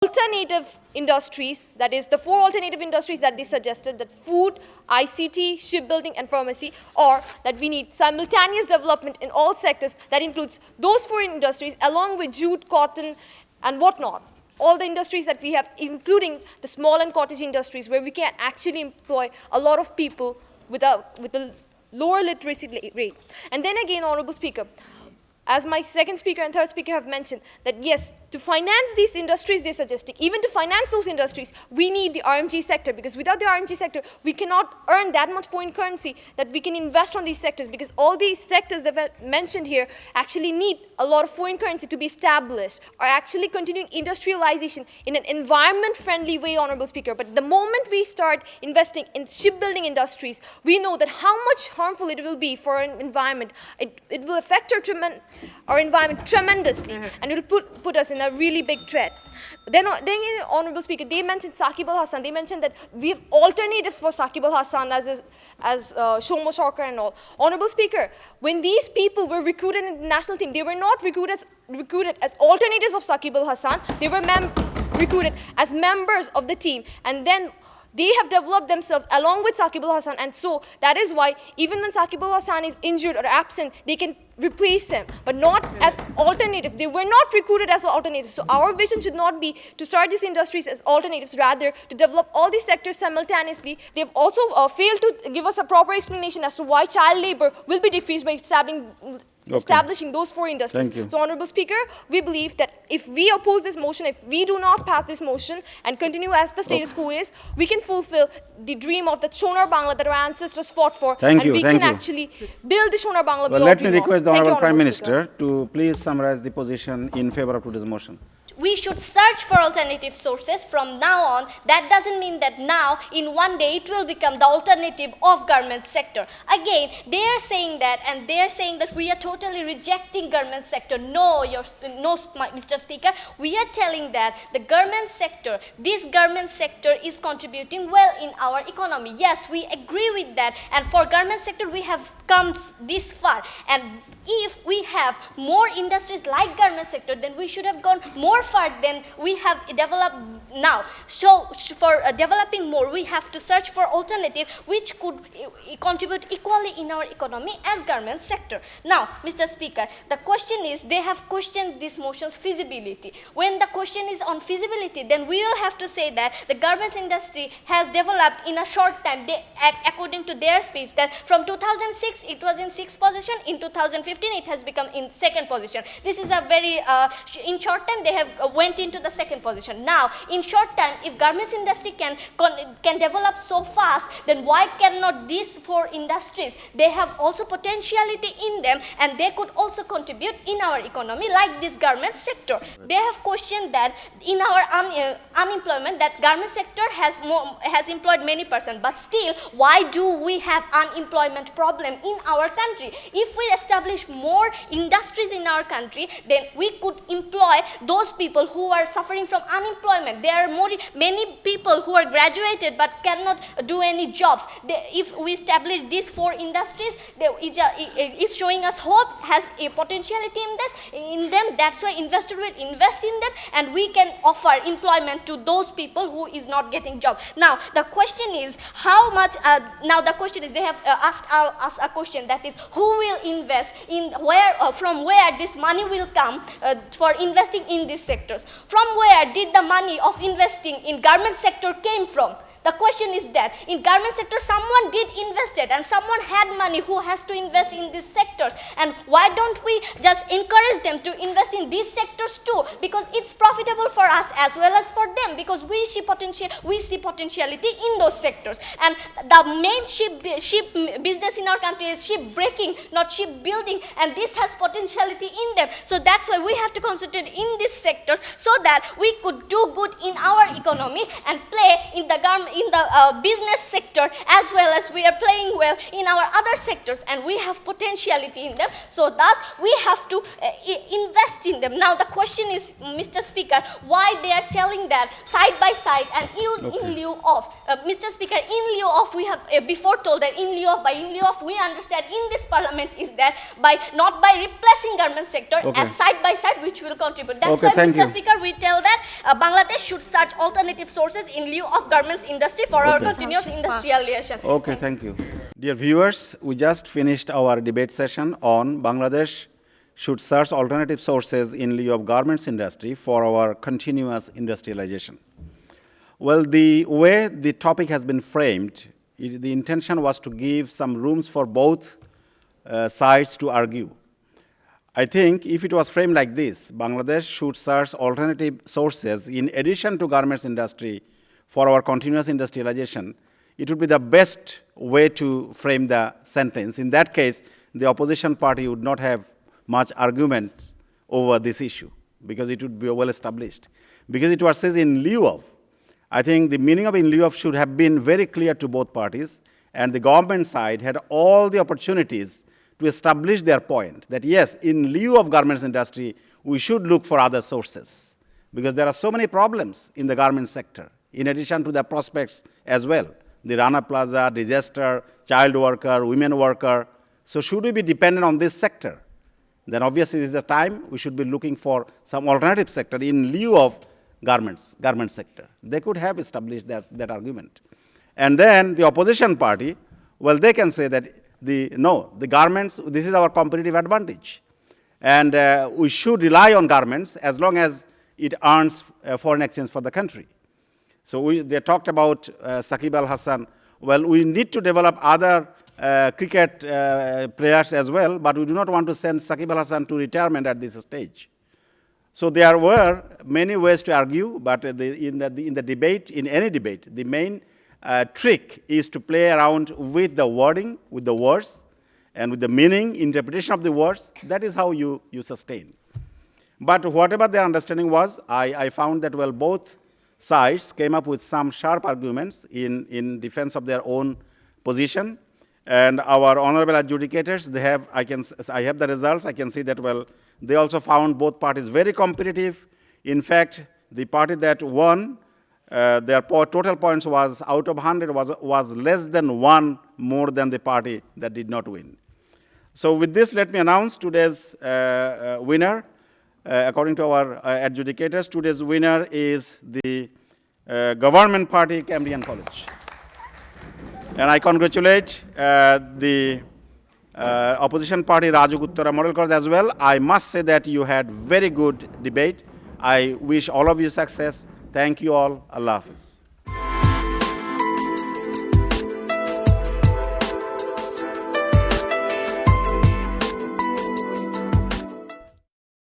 alternative industries, that is the 4 alternative industries that they suggested, that food, ICT, shipbuilding and pharmacy, or that we need simultaneous development in all sectors that includes those 4 industries along with jute, cotton and whatnot. All the industries that we have, including the small and cottage industries where we can actually employ a lot of people with a lower literacy rate. And then again, Honorable Speaker, as my second speaker and third speaker have mentioned, that yes, to finance these industries they're suggesting, even to finance those industries, we need the RMG sector, because without the RMG sector, we cannot earn that much foreign currency that we can invest on these sectors, because all these sectors that were mentioned here actually need a lot of foreign currency to be established, or actually continuing industrialization in an environment-friendly way, Honorable Speaker. But the moment we start investing in shipbuilding industries, we know that how much harmful it will be for an environment. It will affect our environment tremendously, and it will put us in a really big threat. Then Honorable Speaker, they mentioned Saqib al-Hasan. They mentioned that we have alternatives for Saqib al-Hasan as Shomo Shawkar and all. Honorable Speaker, when these people were recruited in the national team, they were not recruited as alternatives of Saqib al-Hasan. They were recruited as members of the team, and then they have developed themselves along with Saqib al-Hasan, and so that is why even when Saqib al-Hasan is injured or absent, they can replace him, but not as alternatives. They were not recruited as alternatives. So our vision should not be to start these industries as alternatives, rather to develop all these sectors simultaneously. They have also failed to give us a proper explanation as to why child labor will be decreased by establishing those 4 industries. So, Honorable Speaker, we believe that if we oppose this motion, if we do not pass this motion and continue as the status quo is, we can fulfill the dream of the Shonar Bangla that our ancestors fought for, we can actually build the Shonar Bangla. Well, let me request the Honorable Prime Minister to please summarize the position in favor of today's motion. We should search for alternative sources from now on. That doesn't mean that now, in one day, it will become the alternative of garment sector. Again, they are saying that, and they are saying that we are totally rejecting garment sector. No, Mr. Speaker, we are telling that the garment sector, this garment sector is contributing well in our economy. Yes, we agree with that, and for garment sector, we have come this far. And if we have more industries like garment sector, then we should have gone more far than we have developed now. So for developing more, we have to search for alternative which could contribute equally in our economy as garment sector. Now, Mr. Speaker, the question is, they have questioned this motion's feasibility. When the question is on feasibility, then we will have to say that the garments industry has developed in a short time. They, according to their speech, that from 2006 it was in 6th position, in 2015 it has become in 2nd position. This is a very, in short time they have went into the 2nd position. Now, in short time, if garments industry can develop so fast, then why cannot these 4 industries, they have also potentiality in them, and they could also contribute in our economy like this garment sector. They have questioned that in our unemployment, that garment sector has employed many percent, but still, why do we have unemployment problem in our country? If we establish more industries in our country, then we could employ those people who are suffering from unemployment. There are many people who are graduated but cannot do any jobs. If we establish these 4 industries, it is showing us hope, has a potentiality in them. That's why investors will invest in them, and we can offer employment to those people who is not getting job. Now the question is how much. Now the question is, they have asked us a question, that is, who will invest in where, from where this money will come for investing in these sectors. From where did the money of investing in garment sector came from? The question is that in garment sector, someone did invest it, and someone had money who has to invest in these sectors. And why don't we just encourage them to invest in these sectors too? Because it's profitable for us as well as for them, because we see potentiality in those sectors. And the main ship business in our country is ship breaking, not ship building, and this has potentiality in them. So that's why we have to concentrate in these sectors, so that we could do good in our economy and play in the garment in the business sector, as well as we are playing well in our other sectors, and we have potentiality in them. So thus we have to invest in them. Now the question is, Mr. Speaker, why they are telling that side by side and in lieu of, Mr. Speaker, in lieu of, we have before told that in lieu of, by in lieu of, we understand in this parliament is that by not by replacing government sector, as side by side, which will contribute. That's why, Mr. Speaker, we tell that Bangladesh should search alternative sources in lieu of garments industry for our continuous industrialization. Okay, thank you. Dear viewers, we just finished our debate session on Bangladesh should search alternative sources in lieu of garments industry for our continuous industrialization. Well, the way the topic has been framed, the intention was to give some rooms for both sides to argue. I think if it was framed like this, Bangladesh should search alternative sources in addition to garments industry for our continuous industrialization, it would be the best way to frame the sentence. In that case, the opposition party would not have much argument over this issue because it would be well established. Because it was said in lieu of, I think the meaning of in lieu of should have been very clear to both parties, and the government side had all the opportunities to establish their point that yes, in lieu of garments industry, we should look for other sources because there are so many problems in the garment sector, in addition to the prospects as well, the Rana Plaza, disaster, child worker, women worker. So should we be dependent on this sector? Then obviously this is the time we should be looking for some alternative sector in lieu of garment sector. They could have established that argument. And then the opposition party, well, they can say that the garments, this is our competitive advantage. And we should rely on garments as long as it earns foreign exchange for the country. So they talked about Saqib Al Hassan. Well, we need to develop other cricket players as well, but we do not want to send Saqib Al Hassan to retirement at this stage. So there were many ways to argue, but in the debate, in any debate, the main trick is to play around with the wording, with the words, and with the meaning, interpretation of the words. That is how you sustain. But whatever their understanding was, I found that, well, both sides came up with some sharp arguments in defense of their own position. And our honorable adjudicators, I have the results. I can see that, well, they also found both parties very competitive. In fact, the party that won, their total points was out of 100 was less than one more than the party that did not win. So with this, let me announce today's winner. According to our adjudicators, today's winner is the Government Party, Cambrian College. And I congratulate the opposition party, Raju Uttara Model College as well. I must say that you had very good debate. I wish all of you success. Thank you all. Allah Hafiz.